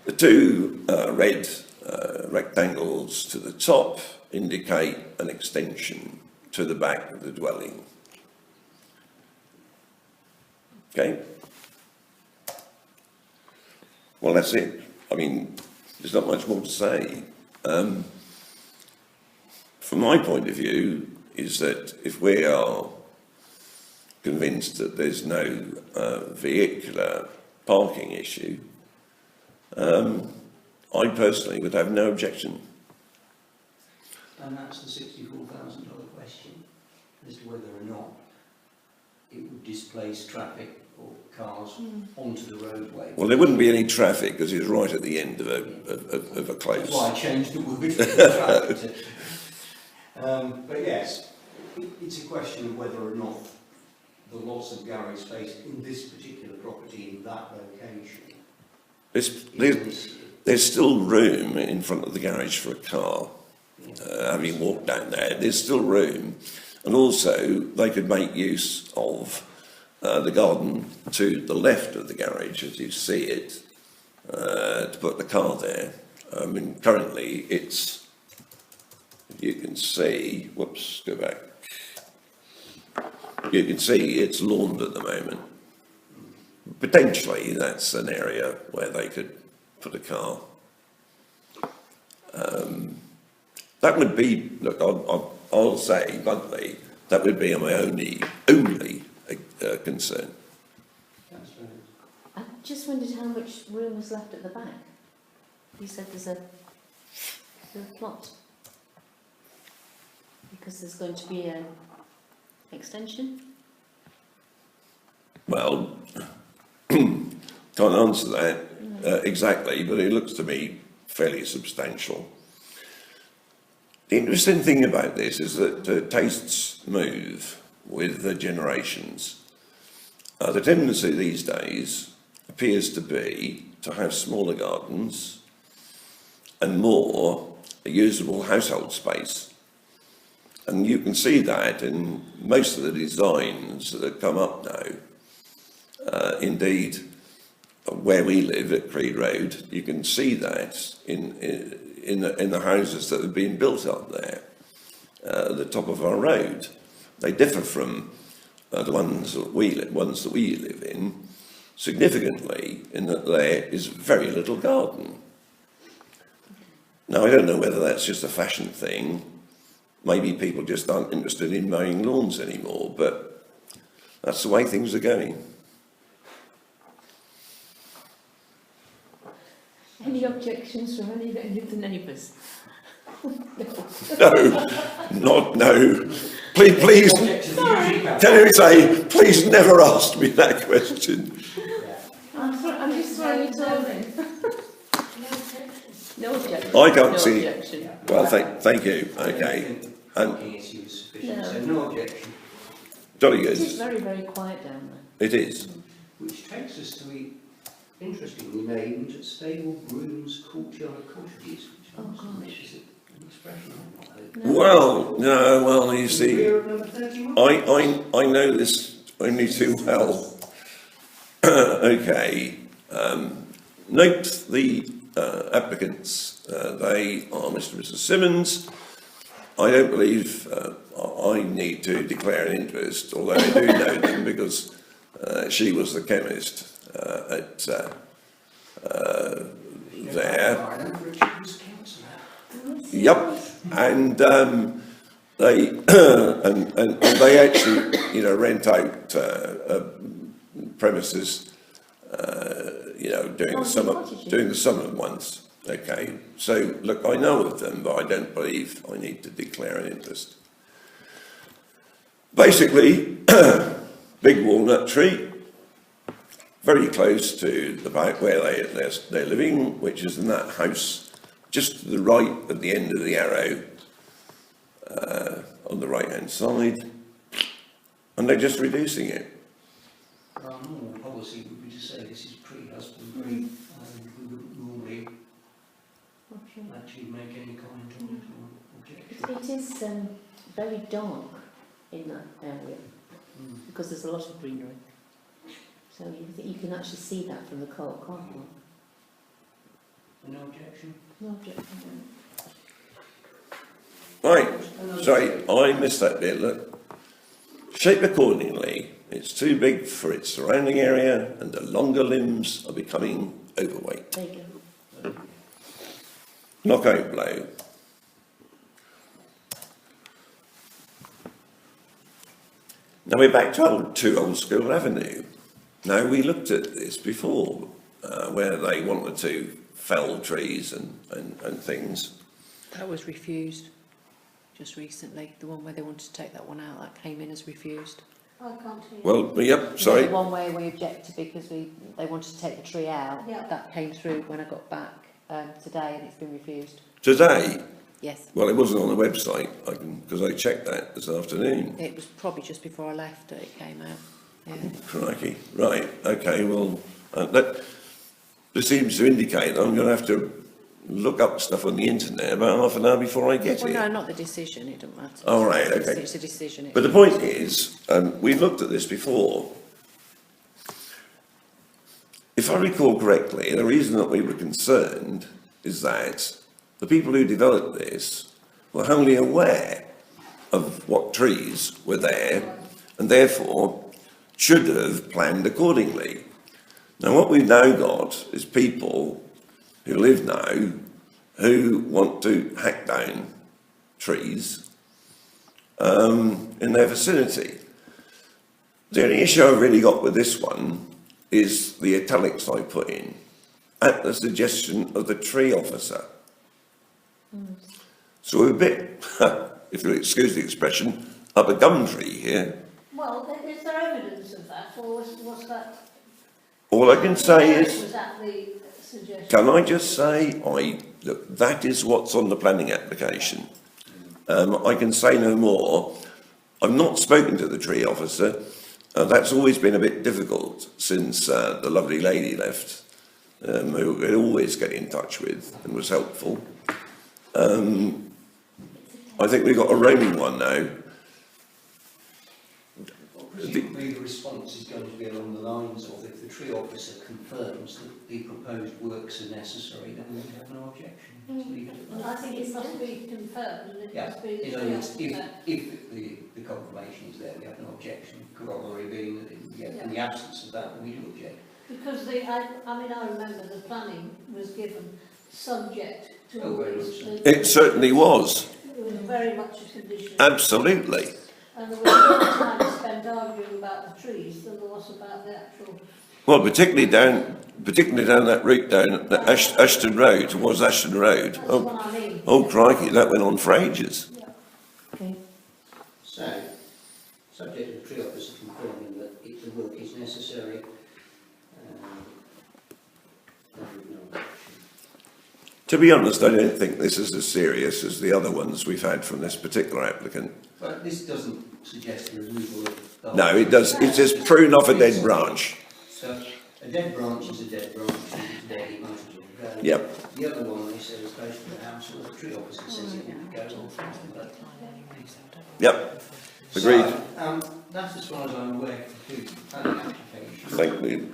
The 2 red rectangles to the top indicate an extension to the back of the dwelling. Okay? Well, that's it. I mean, there's not much more to say. From my point of view, is that if we are convinced that there's no vehicular parking issue, I personally would have no objection. And that's the $64,000 question, as to whether or not it would displace traffic or cars onto the roadway. Well, there wouldn't be any traffic because it's right at the end of a close. That's why I changed the word traffic to. But yes, it's a question of whether or not the loss of garage space in this particular property in that location There's still room in front of the garage for a car. Having walked down there, there's still room. And also, they could make use of the garden to the left of the garage, as you see it, to put the car there. I mean, currently it's, you can see, whoops, go back. You can see it's lawned at the moment. Potentially, that's an area where they could put a car. That would be, look, I'll say bluntly, that would be my only concern. That's very just wondered how much room was left at the back. You said there's a plot. Because there's going to be an extension? Well, can't answer that exactly, but it looks to me fairly substantial. The interesting thing about this is that tastes move with the generations. The tendency these days appears to be to have smaller gardens and more usable household space. And you can see that in most of the designs that have come up now. Indeed, where we live at Creed Road, you can see that in the houses that have been built up there, at the top of our road. They differ from the ones that we live in significantly in that there is very little garden. Now, I don't know whether that's just a fashion thing. Maybe people just aren't interested in mowing lawns anymore, but that's the way things are going. Any objections from any of the neighbours? No. Please, can you say, please never ask me that question. I'm just throwing it all in. No objection. I can't no see. Objection. Well, thank you. Okay. I think And parking issue is sufficient, No. so no objection. jolly It is good. very, very quiet down there. It is. Which takes us to the interestingly named stable rooms courtyard cottages, which Oh, is gosh. an expression I've not heard. Well, you see, Rear of number 31? I know this only too well. Okay. Note the applicants. They are Mr. and Mrs. Simmons. I don't believe I need to declare an interest, although I do know them because she was the chemist at there. I remember Richard was councillor. Yep, and they and they actually, rent out premises, during the summer months. Okay, so look, I know of them, but I don't believe I need to declare an interest. Basically, big walnut tree, very close to the back where they're living, which is in that house, just to the right at the end of the arrow, on the right-hand side, and they're just reducing it. Our normal policy would be to say this is pre-husbandry, and we wouldn't normally actually make any comment on it or objection. It is very dark in that area because there's a lot of greenery. So you can actually see that from the car, can't you? No objection? No objection. Right, sorry, I missed that bit, look. Shape accordingly, it's too big for its surrounding area and the longer limbs are becoming overweight. There you go. Knockout blow. Now we're back to Old School Avenue. Now we looked at this before, where they wanted to fell trees and things. That was refused just recently. The one where they wanted to take that one out, that came in as refused. I can't hear. Well, yep, sorry. The one where we objected because they wanted to take the tree out, Yeah. that came through when I got back today and it's been refused. Today, Yes, well, it wasn't on the website, because I checked that this afternoon. it was probably just before I left that it came out. Yeah. Crikey. Right, okay, well, that seems to indicate that I'm going to have to look up stuff on the internet about half an hour before I get Well, no, here. not the decision, it doesn't matter. Oh, right, okay. It's a decision. But the point is, we've looked at this before. If I recall correctly, the reason that we were concerned is that the people who developed this were wholly aware of what trees were there and therefore should have planned accordingly. Now what we've now got is people who live now who want to hack down trees in their vicinity. The only issue I've really got with this one is the italics I put in, at the suggestion of the tree officer. So we're a bit, if you'll excuse the expression, up a gum tree here. Well, is there evidence of that, or was that? All I can say is, Was that the suggestion? can I just say, look, that is what's on the planning application. I can say no more. I've not spoken to the tree officer. That's always been a bit difficult since the lovely lady left, who I could always get in touch with and was helpful. I think we've got a roaming one now. Presumably the response is going to be along the lines of, if the tree officer confirms that the proposed works are necessary, then we have no objection. Let's leave it at Well, that. I think it must be confirmed, and it Yeah, must be the in other tree words, officer. if the confirmation is there, we have no objection. Corollary being that in the absence of that, we do object. Because I remember the planning was given subject to. Oh, very much so. It certainly was, It was very much a condition. absolutely. And there was more time spent arguing about the trees than there was about the actual. Well, particularly down that route down at Ashton Road, towards Ashton Road. That's Oh, what I mean. oh crikey, that went on for ages. Okay. So, subject to the tree officer confirming that the work is necessary, then we have no objection. To be honest, I don't think this is as serious as the other ones we've had from this particular applicant. But this doesn't suggest the removal of the... No, it does. It says prune off a dead branch. So, a dead branch is a dead branch, and it's dead, it might as well go. Yep. The other one, they said, is close to the house, or the tree officer says it would go, or something like that. Yep. Agreed. So, that's as far as I'm aware of the planning application. Thank you.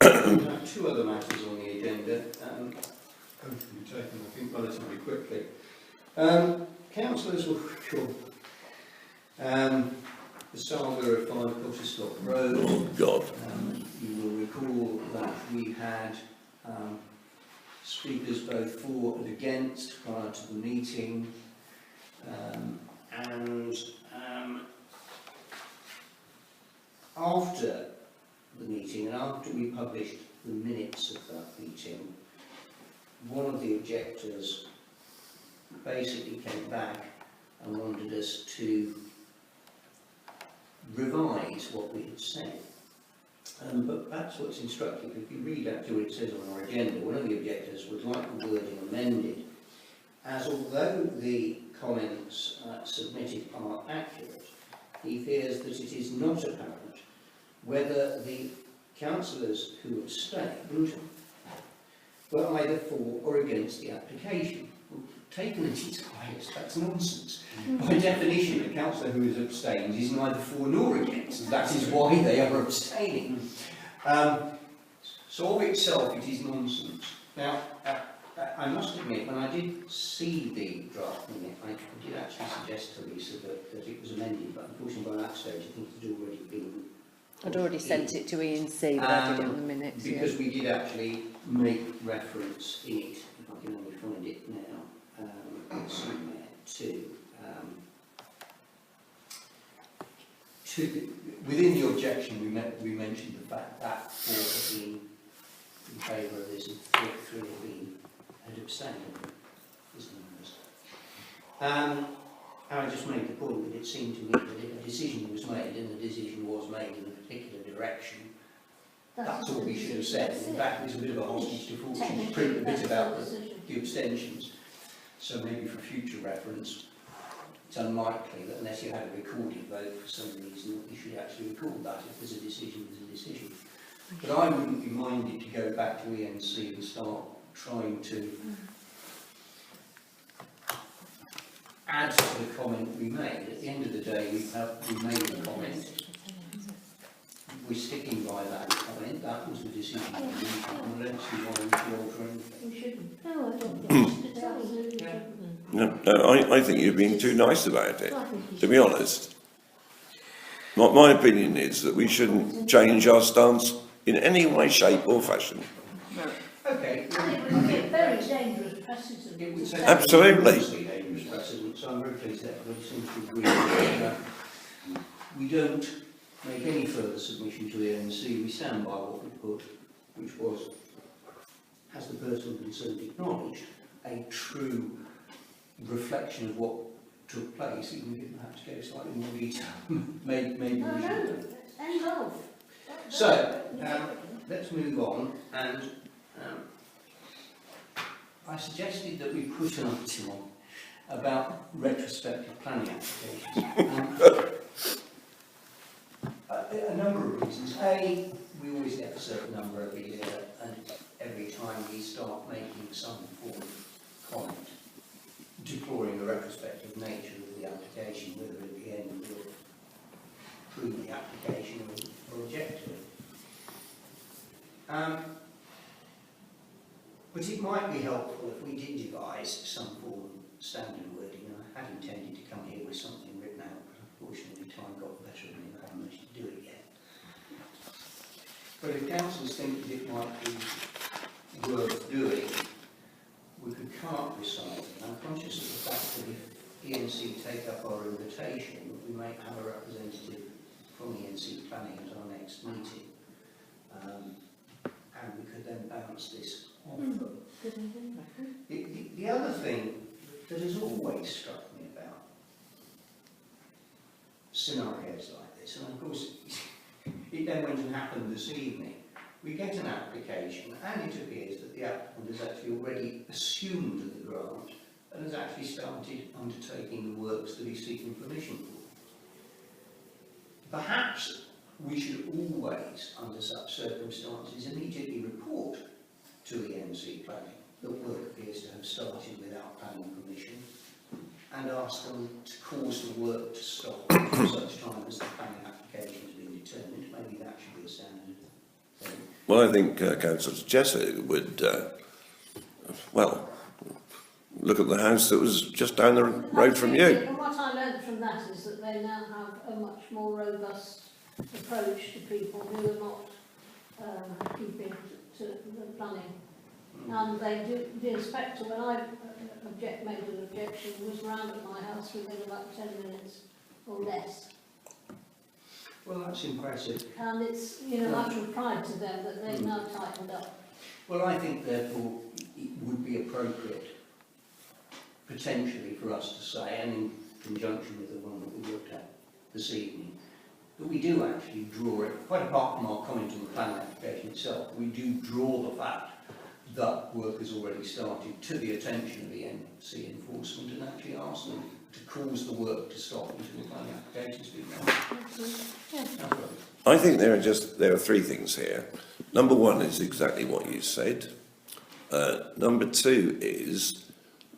We have two other matters on the agenda, both to be taken, I think, relatively quickly. Councillors will recall the saga of 5 Cotterstock Road. Oh, God. You will recall that we had speakers both for and against prior to the meeting, and after the meeting and after we published the minutes of that meeting, one of the objectors basically came back and wanted us to revise what we had said. But that's what's instructive. If you read actually what it says on our agenda, one of the objectors would like the wording amended, as although the comments submitted are accurate, he fears that it is not apparent whether the councillors who abstained were either for or against the application. Well, taken at its highest, that's nonsense. By definition, a councillor who is abstained is neither for nor against. That is why they are abstaining. So of itself, it is nonsense. Now, I must admit, when I did see the draft minute, I did actually suggest to Lisa that it was amended, but unfortunately by that stage, I think it had already been... I'd already sent it to Ian C, but I did it on the minutes. Because we did actually make reference in it, if I can only find it now, somewhere within the objection we mentioned the fact that 4 had been in favour of this and 3 had abstained, and I just made the point that it seemed to me that if a decision was made and the decision was made in a particular direction, that's all we should have said. In fact, there's a bit of a hostage to fortune to print a bit about the abstentions. So maybe for future reference, it's unlikely that unless you had a recorded vote for some reason, you should actually record that. If there's a decision, there's a decision. But I wouldn't be minded to go back to ENC and start trying to add to the comment we made. At the end of the day, we made a comment. We're sticking by that comment. That was the decision we made. And I don't see why we should alter anything. We shouldn't. No, I don't think so. Absolutely shouldn't. No, I think you're being too nice about it, to be honest. My opinion is that we shouldn't change our stance in any way, shape or fashion. Okay. It would be a very dangerous precedent. It would say Absolutely. enormously dangerous precedent, so I'm very pleased that everybody seems to agree that we don't make any further submission to the ANC, we stand by what we put, which was, as the person concerned acknowledged, a true reflection of what took place, even if we didn't have to go slightly more detail. maybe No, we no, should. end of. So, let's move on, and I suggested that we put an item on about retrospective planning applications. A number of reasons. A, we always get a certain number every year, and every time we start making some form of comment, deploring the retrospective nature of the application, whether at the end we'll approve the application or reject it. But it might be helpful if we did devise some form of standard wording, and I had intended to come here with something written out, but unfortunately time got better and I haven't managed to do it yet. But if councils think that it might be worth doing, we could come up with something. I'm conscious of the fact that if ENC take up our invitation, we may have a representative from ENC Planning at our next meeting. And we could then bounce this off them. The other thing that has always struck me about scenarios like this, and of course it then went and happened this evening, we get an application and it appears that the applicant has actually already assumed the grant and has actually started undertaking the works that he's seeking permission for. Perhaps we should always, under such circumstances, immediately report to the ENC Planning that work appears to have started without planning permission, and ask them to cause the work to stop until such time as the planning application has been determined. Maybe that should be a standard thing. Well, I think Councillor Jesser would, well, look at the house that was just down the road from you. And what I learned from that is that they now have a much more robust approach to people who are not keeping to the planning. And they do, the inspector, when I made an objection, was round at my house within about 10 minutes or less. Well, that's impressive. And it's, you know, matter of pride to them that they've now tightened up. Well, I think therefore it would be appropriate, potentially, for us to say, and in conjunction with the one that we looked at this evening, that we do actually draw it, quite apart from our comment on the planning application itself, we do draw the fact that work has already started to the attention of the NC enforcement and actually ask them to cause the work to stop until the planning application has been done. I think there are three things here. Number one is exactly what you said. Number two is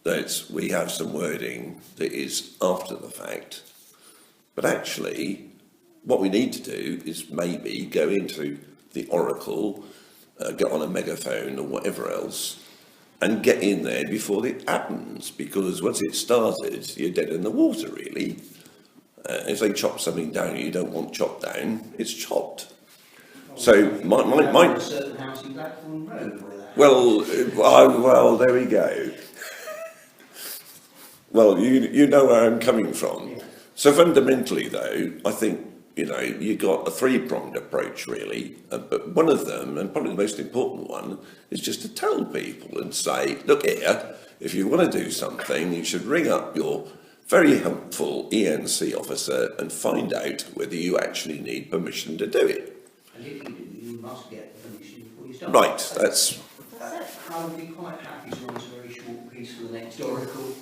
that we have some wording that is after the fact, but actually what we need to do is maybe go into the Oracle, get on a megaphone or whatever else, and get in there before it happens, because once it started, you're dead in the water, really. If they chop something down you don't want chopped down, it's chopped. So my certain house in Blackthorn Road where that well, there we go. Well, you know where I'm coming from. Yeah. So fundamentally, though, I think, you know, you've got a three-pronged approach, really. But one of them, and probably the most important one, is just to tell people and say, look here, if you want to do something, you should ring up your very helpful ENC officer and find out whether you actually need permission to do it. And if you do, you must get the permission before you start. Right, that's... I would be quite happy to write a very short piece for the next Oracle.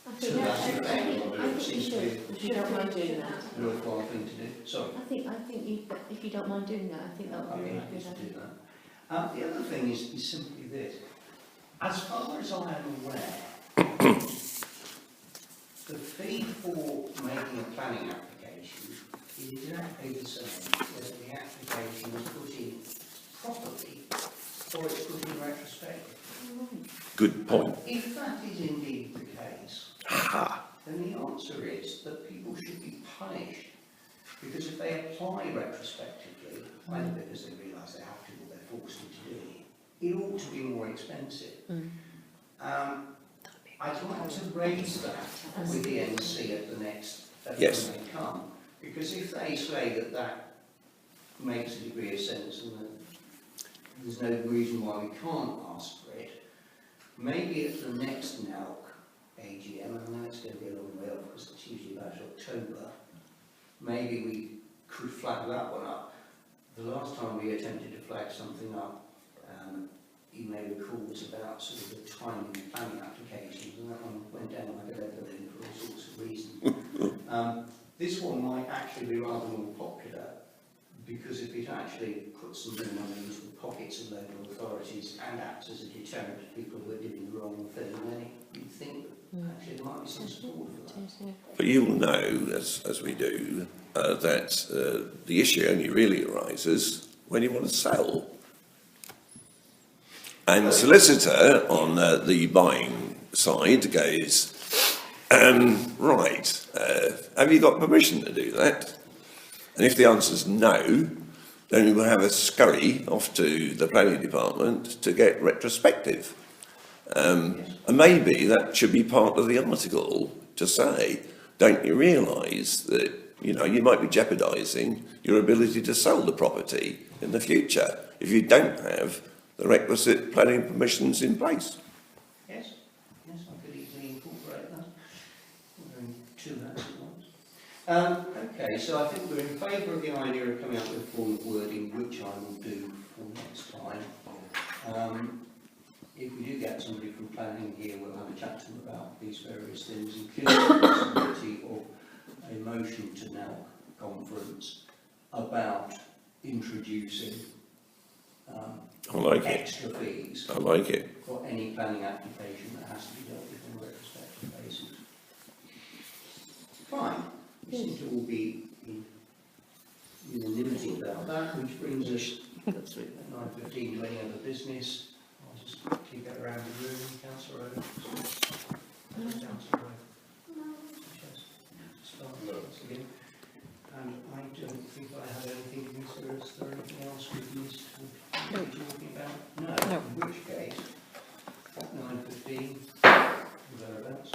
I To think, that I effect. think you should. If you don't mind doing that. A worthwhile thing to do. Sorry. I think you, if you don't mind doing that, I think that would I'd be be really happy good. to do that. The other thing is simply this. As far as I am aware, the fee for making a planning application is exactly the same whether the application is put in properly or it's put in retrospective. good point. If that is indeed the case, then the answer is that people should be punished because if they apply retrospectively, either because they realise they have to or they're forced into doing it, it ought to be more expensive. I'd like to raise that with the NC at the next, Yes. when they come, because if they say that makes a degree of sense and that there's no reason why we can't ask for it. Maybe at the next NALC AGM, I know it's going to be a long way off because it's usually about October, maybe we could flag that one up. The last time we attempted to flag something up, you may recall, was about sort of the timing of planning applications, and that one went down like a level in for all sorts of reasons. This one might actually be rather more popular because if it actually puts some money into the pockets of local authorities and acts as a deterrent to people who are doing the wrong thing, then you'd think that actually there might be some support for that. But you'll know, as we do, that the issue only really arises when you want to sell. And the solicitor on the buying side goes, right, have you got permission to do that? And if the answer's no, then we will have a scurry off to the planning department to get retrospective. And maybe that should be part of the article to say, don't you realise that, you know, you might be jeopardising your ability to sell the property in the future if you don't have the requisite planning permissions in place. Yes, yes, I could easily incorporate that. We're doing two hats at once. Okay, so I think we're in favour of the idea of coming up with a form of wording, which I will do for next time. If we do get somebody from planning here, we'll have a chat to them about these various things, including the possibility of a motion to NALC conference about introducing I like it. extra fees I like it. for any planning application that has to be dealt with on a retrospective basis. Fine. We seem to all be in unanimity about that, which brings us at 9:15 to any other business. I'll just keep it around the room. Councillor Owen. Councillor Owen. Start once again. And I don't think I had anything. Is there anything else we missed talking about? No. No. In which case, at 9:15, thereabouts.